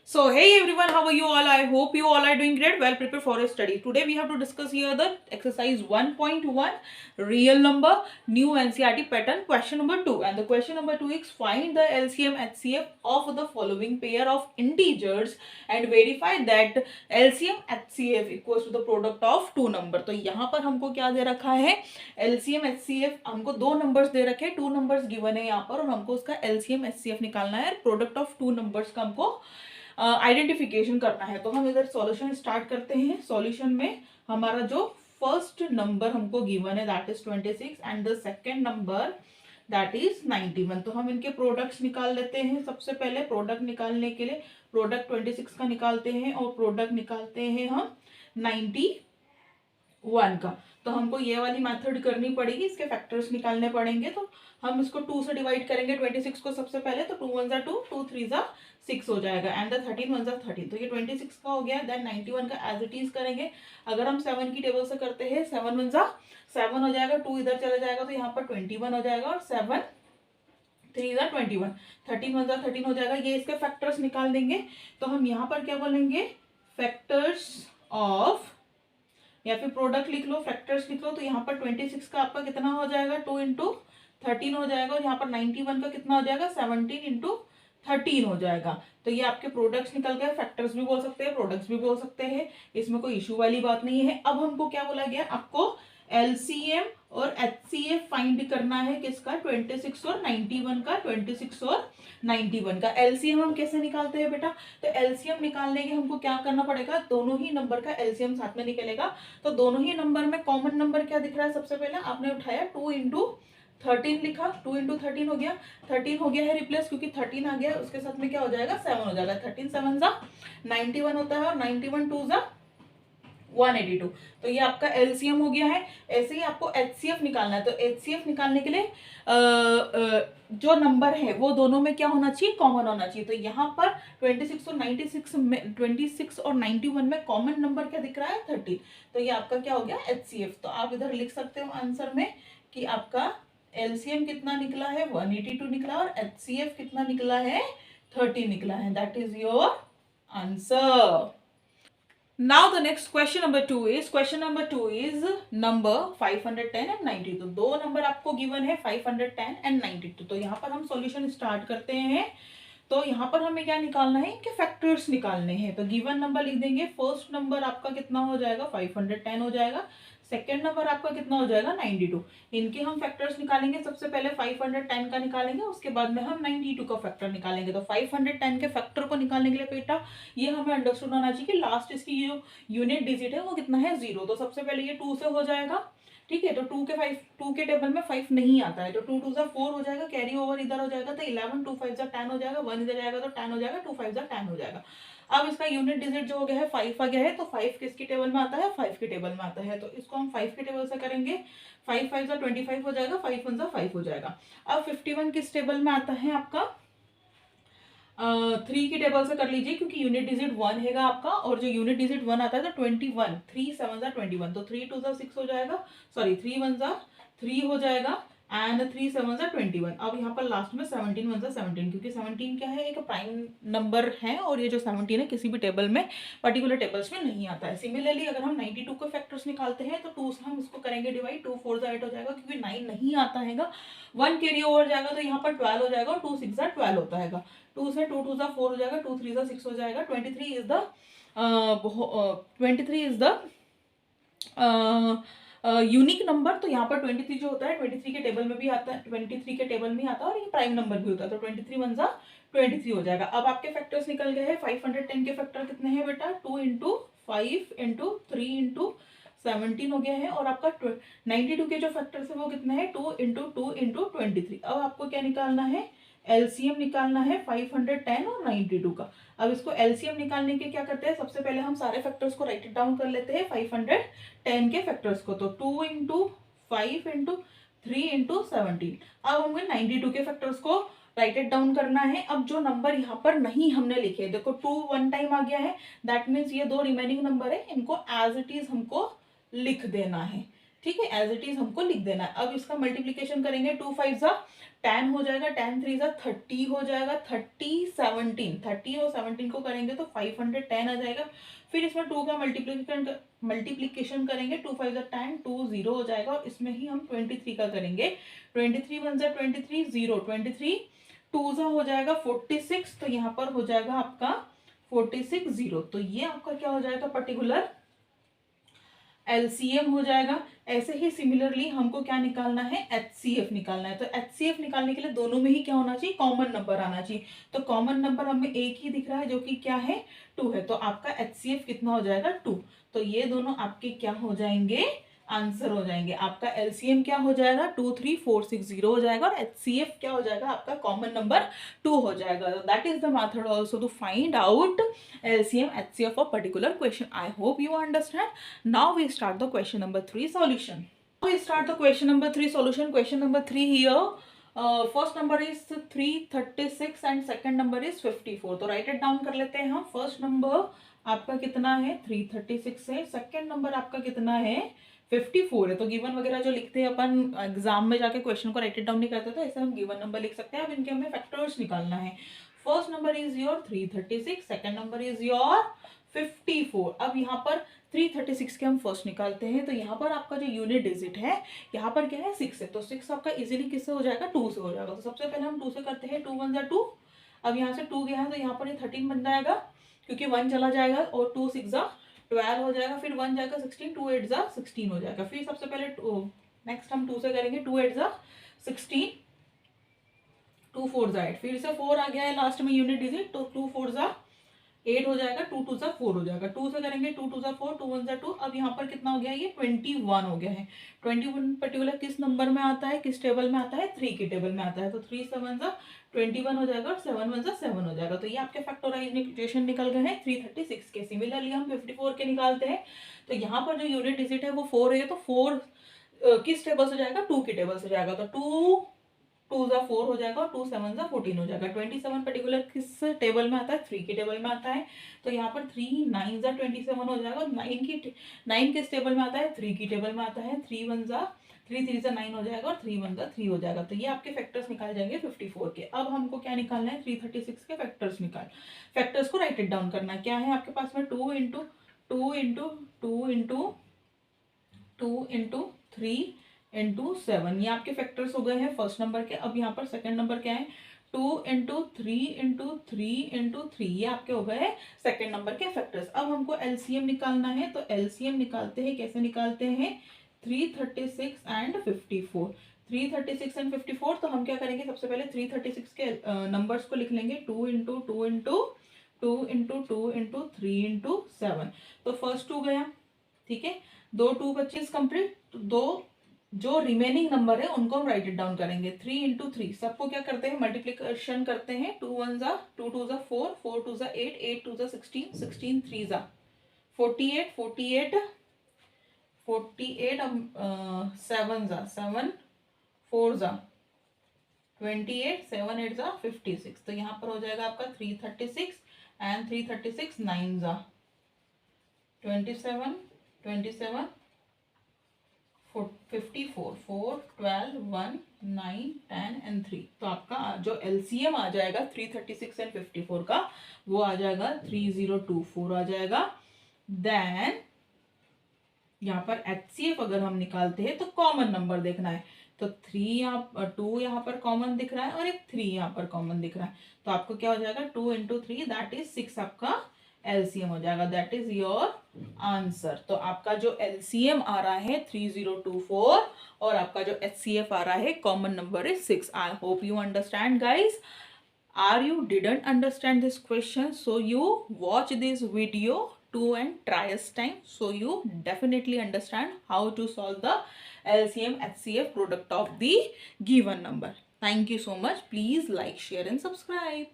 So hey everyone, how are you all? I hope you all are doing great, well prepared for a study. Today we have to discuss here the exercise 1.1 real number new NCERT pattern question number 2, and the question number 2 is find the LCM HCF of the following pair of integers and verify that LCM HCF equals to the product of two number. तो यहाँ पर हमको क्या दे रखा है, LCM HCF हमको दो numbers they रखे हैं, टू नंबर्स गिवन है यहाँ पर और हमको उसका LCM HCF निकालना है, प्रोडक्ट ऑफ टू नंबर्स का हमको आइडेंटिफिकेशन करना है। तो हम इधर सॉल्यूशन स्टार्ट करते हैं। सॉल्यूशन में हमारा जो फर्स्ट नंबर हमको गिवन है that is 26 and the second number that is 91। तो हम इनके प्रोडक्ट्स निकाल लेते हैं। सबसे पहले प्रोडक्ट निकालने के लिए प्रोडक्ट 26 का निकालते हैं और प्रोडक्ट निकालते हैं हम 91 का। तो हमको ये वाली मेथड करनी पड़ेगी, इसके फैक्टर्स निकालने पड़ेंगे। तो हम इसको 2 से डिवाइड करेंगे 26 को सबसे पहले, तो 2 1 2, 2 3 6 हो जाएगा एंड द 13 1 13। तो ये 26 का हो गया। देन 91 का एज इट इज करेंगे। अगर हम 7 की टेबल से करते हैं 7 1 7 हो जाएगा, 2 इधर चला जाएगा तो यहाँ पर 21 हो जाएगा और 7 3 21, 13 1 13 हो जाएगा। ये इसके फैक्टर्स निकाल देंगे। तो हम यहाँ पर क्या बोलेंगे, फैक्टर्स ऑफ, या फिर प्रोडक्ट लिख लो, फैक्टर्स लिख लो। तो यहाँ पर 26 का आपका कितना हो जाएगा, 2 इंटू 13 हो जाएगा और यहाँ पर 91 का कितना हो जाएगा, 17 इंटू 13 हो जाएगा। तो ये आपके प्रोडक्ट्स निकल गए। फैक्टर्स भी बोल सकते हैं, प्रोडक्ट्स भी बोल सकते हैं, इसमें कोई इशू वाली बात नहीं है। अब हमको क्या बोला गया, आपको LCM और HCF फाइंड करना है किसका, 26 और 91 का। 26 और 91 का LCM हम कैसे निकालते हैं बेटा, तो LCM निकालने के हमको क्या करना पड़ेगा, दोनों ही नंबर का LCM साथ में निकलेगा। तो दोनों ही नंबर में कॉमन नंबर क्या दिख रहा है, सबसे पहले आपने उठाया 2 इंटू 13 लिखा, 2 इंटू 13 हो गया, 13 हो गया है रिप्लेस क्योंकि 13 आ गया, उसके साथ में क्या हो जाएगा, 7 हो जाएगा। 13 7 91 होता है और 91 2 182। तो ये आपका LCM हो गया है। ऐसे ही आपको HCF निकालना है। तो HCF निकालने के लिए जो नंबर है वो दोनों में क्या होना चाहिए, कॉमन होना चाहिए। तो यहाँ पर 26 और 96 में, 26 और 91 में कॉमन नंबर क्या दिख रहा है, 30। तो ये आपका क्या हो गया, HCF। तो आप इधर लिख सकते हो आंसर में कि आपका LCM कितना निकला है, 182 निकला और HCF कितना निकला है, 30 निकला है। That is your answer. Now the next question number 2 is number 510 and 92। तो दो नंबर आपको गिवन है 510 and 92। तो यहाँ पर हम सॉल्यूशन स्टार्ट करते हैं। तो यहाँ पर हमें क्या निकालना है, इनके फैक्टर्स निकालने हैं। तो गिवन नंबर लिख देंगे। फर्स्ट नंबर आपका कितना हो जाएगा, 510 हो जाएगा। सेकेंड नंबर आपका कितना हो जाएगा, 92। इनके हम फैक्टर्स निकालेंगे। सबसे पहले 510 का निकालेंगे, उसके बाद में हम 92 का फैक्टर निकालेंगे। तो 510 के फैक्टर को निकालने के लिए बेटा ये हमें अंडरस्टूड होना चाहिए कि लास्ट इसकी जो यूनिट डिजिट है वो कितना है, 0। तो सबसे पहले ये 2 से हो जाएगा, ठीक है। तो 2 के टेबल में 5 नहीं आता है, तो 2 2 4 हो जाएगा, कैरी ओवर इधर हो जाएगा। तो 11 2 5 10 हो जाएगा, 1 इधर जाएगा तो 10 हो जाएगा, 2 5 10 हो जाएगा। अब इसका यूनिट डिजिट जो हो गया है 5 आ गया है। तो 5 किसकी टेबल में आता है, 5 की टेबल में आता है। तो इसको हम 5 की टेबल से करेंगे। 5 5 25 हो जाएगा, 5 1 5 हो जाएगा। अब 51 किस टेबल में आता है आपका, 3 की टेबल से कर लीजिए क्योंकि यूनिट डिजिट 1 हैगा आपका, और जो यूनिट डिजिट 1 आता है तो 21, 3 7 21। तो 3 2 6 हो जाएगा, सॉरी 3 1 3 हो जाएगा एंड 3 7 21। अब यहाँ पर लास्ट में 17 1 17, क्योंकि 17 क्या है, एक प्राइम नंबर है और ये जो 17 है किसी भी टेबल में, पर्टिकुलर टेबल्स में नहीं आता है। सिमिलरली अगर हम 92 के फैक्टर्स निकालते हैं तो 2 से हम इसको करेंगे डिवाइड, 2 4 8 हो जाएगा क्योंकि 9 नहीं आता है। 1 कैरी ओवर जाएगा तो यहाँ पर 12 हो जाएगा और 2 6 12 होता है। 2 से 2 2 4 हो जाएगा, 2 3 6 हो जाएगा। 23 इज द यूनिक नंबर। तो यहाँ पर 23 जो होता है 23 के टेबल में भी आता है, 23 के टेबल में आता है और ये प्राइम नंबर भी होता है। तो 23 1 23 हो जाएगा। अब आपके फैक्टर्स निकल गए हैं। 510 के फैक्टर कितने हैं बेटा, 2 इंटू 5 इंटू 3 इंटू 17 हो गया है। और आपका 92 के जो फैक्टर्स है वो कितने हैं, 2 इंटू 2 इंटू 23। अब आपको क्या निकालना है, LCM निकालना है 510 और 92 का। अब इसको LCM निकालने के क्या करते हैं, सबसे पहले हम सारे फैक्टर्स को राइट डाउन कर लेते हैं 510 के फैक्टर्स को। तो 2 इंटू 5 इंटू 3 इंटू 17। अब हमें 92 के फैक्टर्स को राइट इट डाउन करना है। अब जो नंबर यहाँ पर नहीं हमने लिखे, देखो 2 1 टाइम आ गया है, दैट मीन्स ये दो रिमेनिंग नंबर है, इनको एज इट इज हमको लिख देना है। ठीक है, एज इट इज हमको लिख देना है। अब इसका मल्टीप्लीकेशन करेंगे, 2 5 जा 10 हो जाएगा, 10 3 जा 30 हो जाएगा, 30 17, 30 और 17 को करेंगे तो 510 आ जाएगा। फिर इसमें 2 का मल्टीप्लीकेशन करेंगे, 2 5 जा 10, 2 0 हो जाएगा, और इसमें ही हम 23 का करेंगे, 23 1 जा 23 0, 23 2 जा हो जाएगा 46, तो यहाँ पर हो जाएगा आपका 46 0। तो ये आपका क्या हो जाएगा, पर्टिकुलर एलसीएम हो जाएगा। ऐसे ही सिमिलरली हमको क्या निकालना है, एचसीएफ निकालना है। तो एचसीएफ निकालने के लिए दोनों में ही क्या होना चाहिए, कॉमन नंबर आना चाहिए। तो कॉमन नंबर हमें एक ही दिख रहा है जो कि क्या है, 2 है। तो आपका एचसीएफ कितना हो जाएगा, 2। तो ये दोनों आपके क्या हो जाएंगे, आंसर हो जाएंगे। आपका एलसीएम क्या हो जाएगा, 23460 हो जाएगा, और एचसीएफ क्या हो जाएगा, आपका कॉमन नंबर 2 हो जाएगा। That is the method also to find out LCM HCF of particular question. I hope you understand. Now we start the question number 3 solution. Now we start the question number 3 solution. Question number 3 here. First number is 336 and second number is 54. तो write it down कर लेते हैं हम। First number आपका कितना है, 336 है। Second number आपका कितना है, 54 है। तो गिवन वगैरह जो लिखते हैं अपन एग्जाम में जाके क्वेश्चन को राइट इट डाउन नहीं करते, तो ऐसे हम गिवन नंबर लिख सकते हैं। अब इनके हमें फैक्टर्स निकालना है। First number is your 336, second number is your 54। अब यहाँ पर 336 के हम फर्स्ट निकालते हैं, तो यहाँ पर आपका जो यूनिट डिजिट है, यहाँ पर क्या है, 6 है। तो 6 आपका इजीली किससे हो जाएगा, 2 से हो जाएगा। तो सबसे पहले हम 2 से करते हैं, 2 1 जा 2। अब यहाँ से 2 गया है तो यहाँ पर ये 13 बन जाएगा, क्योंकि 1 चला जाएगा, और 2 6 जा 12 हो जाएगा, फिर 1 जाएगा 16, 2 8 जा 16 हो जाएगा। फिर सबसे पहले नेक्स्ट हम 2 से करेंगे, 2 8 जा 16, 2 4 जा 8, फिर से 4 आ गया है लास्ट में यूनिट डिजिट, तो 2 4 जा 8 हो जाएगा, 2 2 जा 4 हो जाएगा। 2 से करेंगे, 2 2 जा 4, 2 1 जा 2। अब यहाँ पर कितना हो गया, ये 21 हो गया है। 21 पर्टिकुलर किस नंबर में आता है, किस टेबल में आता है, 3 की टेबल में आता है। तो 3 7 जा 21 हो जाएगा, और 7 1 जा 7 हो जाएगा। तो ये आपके फैक्टराइजेशन निकल गए हैं 336 के। सिमिलरली हम 54 के निकालते हैं। तो यहाँ पर जो यूनिट डिजिट है वो 4 है, तो 4 किस टेबल से जाएगा, 2 की टेबल से जाएगा। तो 2 2 जा 4 हो जाएगा, और 2 7 जा 14 हो जाएगा। 27 पर्टिकुलर किस टेबल में आता है, 3 की टेबल में आता है। तो यहाँ पर 3 9 जा 27 हो जाएगा, और 9 किस टेबल में आता है, 3 की टेबल में आता है। 3 1 जा 3 3 जा 9 हो जाएगा, और 3 1 जा 3 हो जाएगा। तो ये आपके फैक्टर्स निकाल जाएंगे 54 के। अब हमको क्या निकालना है, 336 के फैक्टर्स को राइट इट डाउन करना है। क्या है आपके पास में, 2 into 2 into 2 into 2 into 3 into 7, ये आपके फैक्टर्स हो गए हैं फर्स्ट नंबर के। अब यहाँ पर सेकंड नंबर क्या है, 2 इंटू 3 इंटू 3 इंटू 3, ये आपके हो गए हैं सेकंड नंबर के फैक्टर्स। अब हमको एलसीएम निकालना है, तो एलसीएम निकालते हैं, कैसे निकालते हैं, 336 एंड 54। 336 एंड 54, तो हम क्या करेंगे, सबसे पहले 336 के नंबर्स को लिख लेंगे, 2 into 2 into 2 into 2 into 3 into 7। तो फर्स्ट 2 गया, ठीक है, 2 2 25 कंप्लीट। तो 2 जो रिमेनिंग नंबर है उनको हम राइट इट डाउन करेंगे। 3 इंटू 3, सबको क्या करते हैं, मल्टीप्लीकेशन करते हैं। 2 1 जा 2 2 जा 4, 4 2 जा 8, 8 2 जा 16, 16 3 जा 48, 48 48, अब 7 जा 7 4 जा 28, 7 8 जा 56। तो यहाँ पर हो जाएगा आपका 336 एंड 336 9 जा 27 27 54, 4 12 1 9 10 एंड 3। तो आपका जो एलसीएम आ जाएगा 336 एंड 54 का, वो आ जाएगा 3024 आ जाएगा। देन यहाँ पर एचसीएफ अगर हम निकालते हैं तो कॉमन नंबर देखना है। तो 2 यहाँ पर कॉमन दिख रहा है, और एक 3 यहाँ पर कॉमन दिख रहा है। तो आपको क्या हो जाएगा, 2 इंटू 3 दैट इज 6 आपका एलसीएम हो जाएगा। That is your answer. तो आपका जो एलसीएम आ रहा है 3024, और आपका जो एचसीएफ आ रहा है common number is 6। I hope you understand guys. Are you didn't understand this question, so you watch this video 2 and tries time, so you definitely understand how to solve the LCM HCF product of the given number. Thank you so much. Please like, share and subscribe.